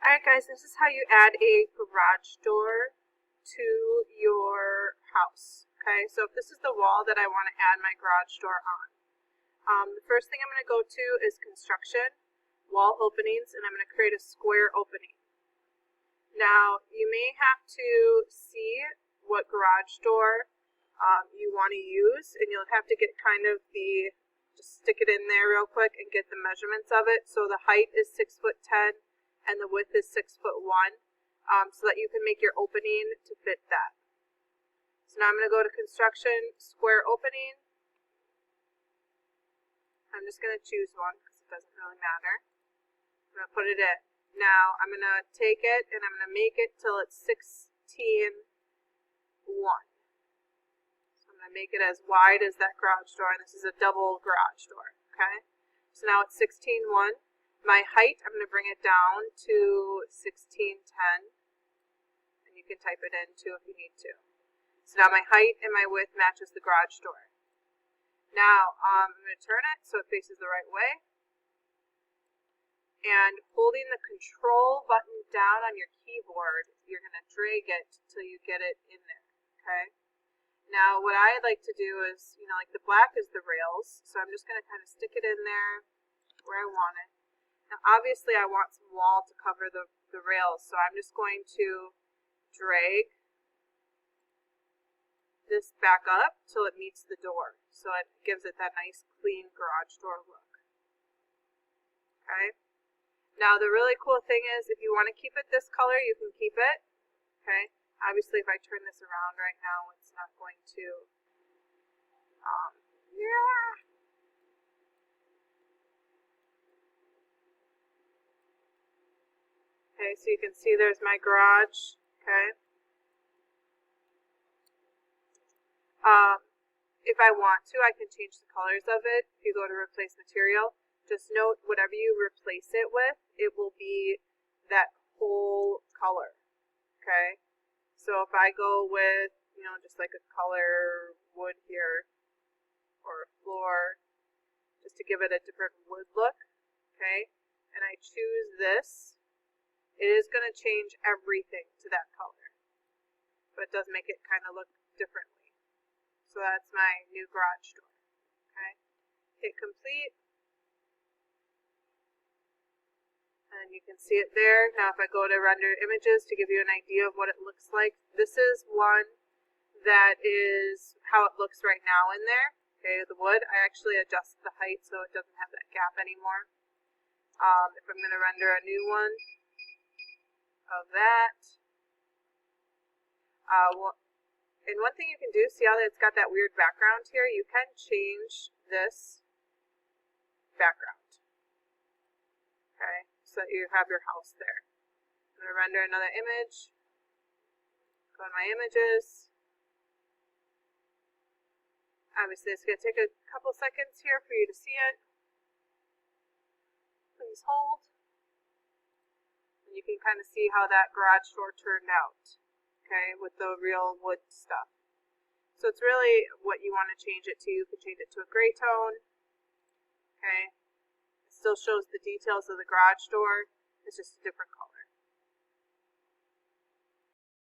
Alright guys, this is how you add a garage door to your house. Okay, so if this is the wall that I want to add my garage door on. The first thing I'm going to go to is construction, wall openings, and I'm going to create a square opening. Now, you may have to see what garage door you want to use, and you'll have to get kind of just stick it in there real quick and get the measurements of it. So the height is 6'10", and the width is 6'1", so that you can make your opening to fit that. So now I'm going to go to construction, square opening. I'm just going to choose one because it doesn't really matter. I'm going to put it in. Now I'm going to take it and I'm going to make it till it's 16'1". So I'm going to make it as wide as that garage door, and this is a double garage door. Okay. So now it's 16'1". My height, I'm going to bring it down to 16'10", and you can type it in too if you need to. So now my height and my width matches the garage door. Now I'm going to turn it so it faces the right way, and holding the control button down on your keyboard, you're going to drag it till you get it in there. Okay. Now what I like to do is, like the black is the rails, so I'm just going to kind of stick it in there where I want it. Now obviously I want some wall to cover the rails, so I'm just going to drag this back up till it meets the door, so it gives it that nice clean garage door look. Okay. Now the really cool thing is, if you want to keep it this color, you can keep it. Okay. Obviously if I turn this around right now, it's not going to, yeah. Okay, so you can see there's my garage. Okay. If I want to, I can change the colors of it. If you go to replace material, just note whatever you replace it with, it will be that whole color. Okay. So if I go with, just like a color wood here, or a floor, just to give it a different wood look. Okay. And I choose this. It is going to change everything to that color, but it does make it kind of look differently. So that's my new garage door. Okay, hit complete, and you can see it there. Now if I go to render images to give you an idea of what it looks like, this is one that is how it looks right now in there. Okay, the wood, I actually adjust the height so it doesn't have that gap anymore. If I'm going to render a new one of that. And one thing you can do, see how it's got that weird background here? You can change this background. Okay, so that you have your house there. I'm going to render another image. Go to my images. Obviously it's going to take a couple seconds here for you to see it. Please hold. You can kind of see how that garage door turned out, okay, with the real wood stuff. So it's really what you want to change it to. You can change it to a gray tone, okay. It still shows the details of the garage door, it's just a different color.